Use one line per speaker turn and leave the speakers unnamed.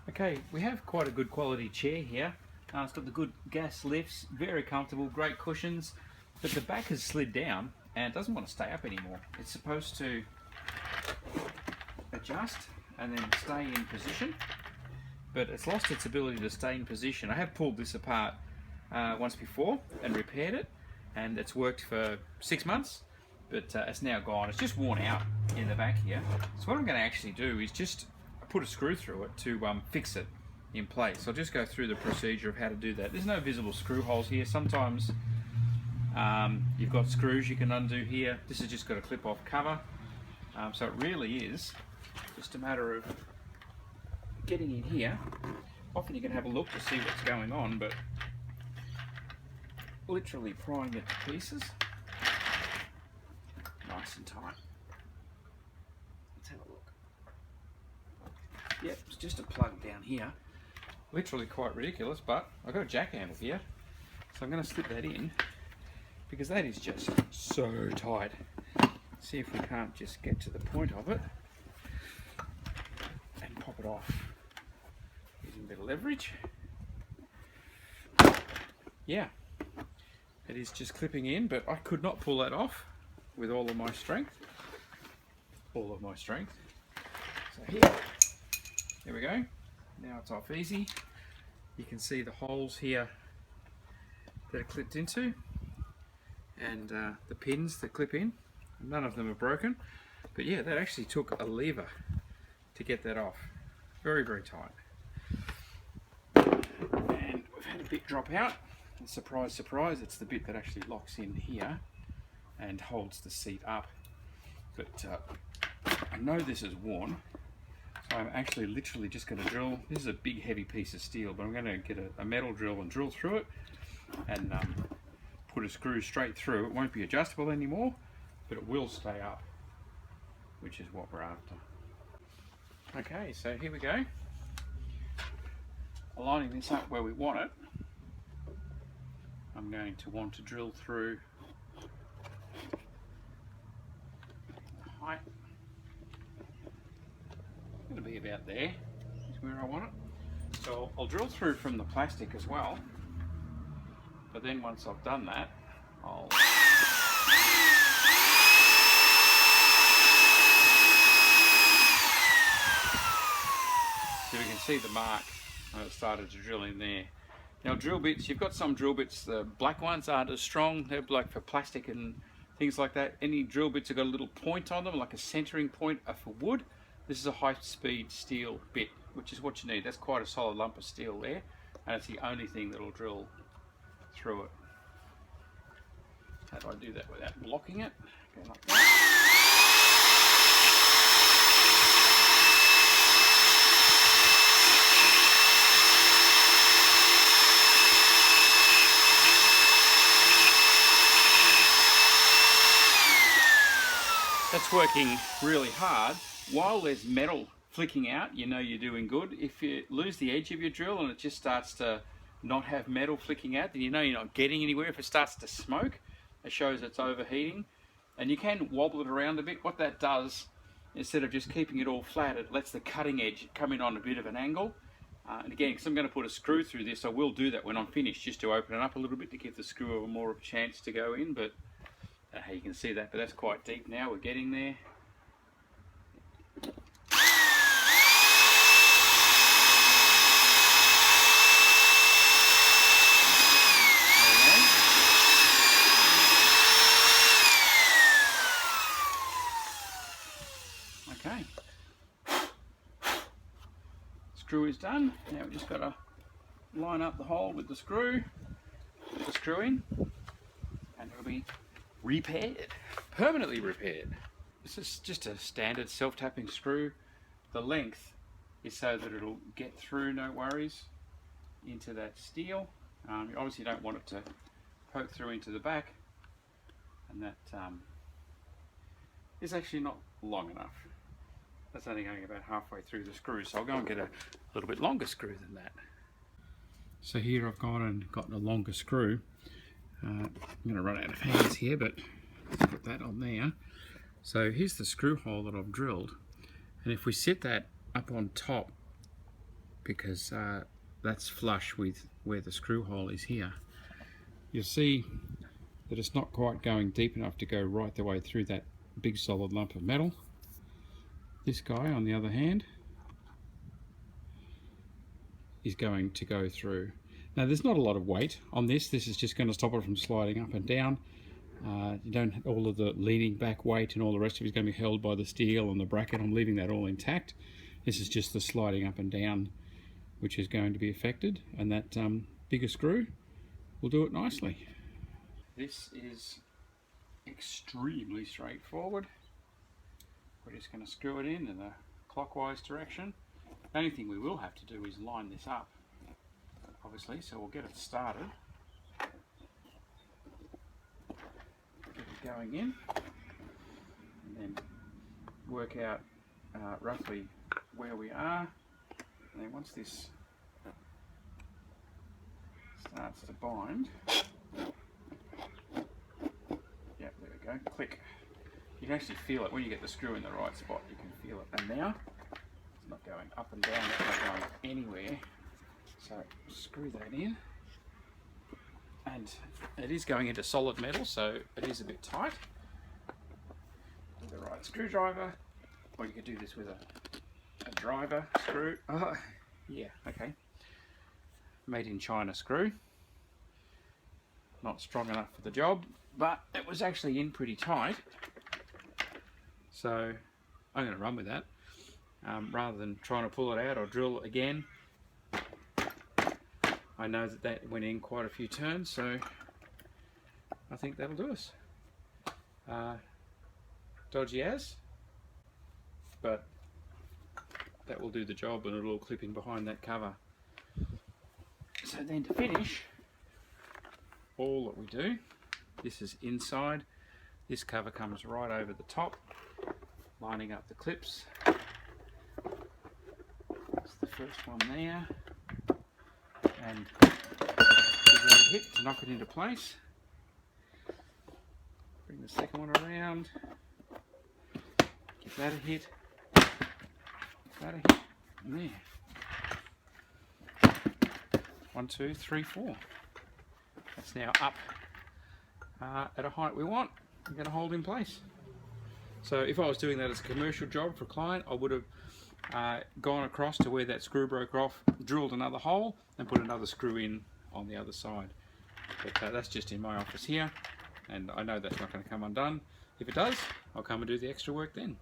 Okay, we have quite a good quality chair here. It's got the good gas lifts, very comfortable, great cushions, but the back has slid down and it doesn't want to stay up anymore. It's supposed to adjust and then stay in position, but it's lost its ability to stay in position. I have pulled this apart once before and repaired it, and it's worked for 6 months, but it's now gone. It's just worn out in the back here. So what I'm going to actually do is just put a screw through it to fix it in place. I'll just go through the procedure of how to do that. There's no visible screw holes here. Sometimes you've got screws you can undo here. This has just got a clip-off cover. So it really is just a matter of getting in here. Often you can have a look to see what's going on, but literally prying it to pieces. Nice and tight. Let's have a look. Yep, it's just a plug down here. Literally quite ridiculous, but I've got a jack handle here, so I'm going to slip that in because that is just so tight. See if we can't just get to the point of it and pop it off using a bit of leverage. Yeah, it is just clipping in, but I could not pull that off with all of my strength. All of my strength. So here we go. Now it's off easy. You can see the holes here that are clipped into, and the pins that clip in. None of them are broken, but yeah, that actually took a lever to get that off. Very, very tight. And we've had a bit drop out, and surprise, surprise, it's the bit that actually locks in here and holds the seat up. But I know this is worn, so I'm actually literally just going to drill. This is a big heavy piece of steel, but I'm going to get a metal drill and drill through it and put a screw straight through. It won't be adjustable anymore, but it will stay up, which is what we're after. Okay, so here we go. Aligning this up where we want it, I'm going to want to drill through the height. It's going to be about there, is where I want it. So I'll drill through from the plastic as well, but then once I've done that, I'll so we can see the mark when it started to drill in there. Now drill bits, you've got some drill bits, the black ones aren't as strong, they're like for plastic and things like that. Any drill bits have got a little point on them, like a centering point are for wood. This is a high speed steel bit, which is what you need. That's quite a solid lump of steel there, and it's the only thing that'll drill through it. How do I do that without blocking it? Go like that. That's working really hard. While there's metal flicking out, you know you're doing good. If you lose the edge of your drill and it just starts to not have metal flicking out, then you know you're not getting anywhere. If it starts to smoke, it shows it's overheating. And you can wobble it around a bit. What that does, instead of just keeping it all flat, it lets the cutting edge come in on a bit of an angle. And again, because I'm going to put a screw through this, I will do that when I'm finished, just to open it up a little bit to give the screw more of a chance to go in. But you can see that, but that's quite deep now. We're getting there. Okay. Screw is done. Now we've just got to line up the hole with the screw, put the screw in, and it'll be repaired, permanently repaired. This is just a standard self-tapping screw. The length is so that it'll get through, no worries, into that steel. You obviously don't want it to poke through into the back, and that is actually not long enough. That's only going about halfway through the screw, so I'll go and get a little bit longer screw than that. So here I've gone and gotten a longer screw. I'm going to run out of hands here, but let's put that on there. So here's the screw hole that I've drilled, and if we set that up on top because that's flush with where the screw hole is here. You'll see that it's not quite going deep enough to go right the way through that big solid lump of metal. This guy, on the other hand, is going to go through. Now there's not a lot of weight on this. This is just going to stop it from sliding up and down. You don't have all of the leaning back weight, and all the rest of it is going to be held by the steel and the bracket. I'm leaving that all intact. This is just the sliding up and down which is going to be affected, and that bigger screw will do it nicely. This is extremely straightforward. We're just going to screw it in the clockwise direction. The only thing we will have to do is line this up, obviously, so we'll get it started. Get it going in, and then work out roughly where we are. And then once this starts to bind, yeah, there we go, click. You can actually feel it when you get the screw in the right spot. You can feel it, and now it's not going up and down, it's not going anywhere. So screw that in, and it is going into solid metal, so it is a bit tight. With the right screwdriver, or you could do this with a driver screw. Oh, yeah, okay. Made in China screw. Not strong enough for the job, but it was actually in pretty tight. So I'm going to run with that rather than trying to pull it out or drill again. I know that that went in quite a few turns, so I think that'll do us. Dodgy as, but that will do the job, and it'll all clip in behind that cover. So then to finish, all that we do, this is inside, this cover comes right over the top, lining up the clips. That's the first one there, and give that a hit to knock it into place. Bring the second one around, give that a hit, and there. 1, 2, 3, 4. That's now up at a height we want. We're going to hold in place. So if I was doing that as a commercial job for a client, I would have gone across to where that screw broke off, drilled another hole, and put another screw in on the other side. But that's just in my office here, and I know that's not going to come undone. If it does, I'll come and do the extra work then.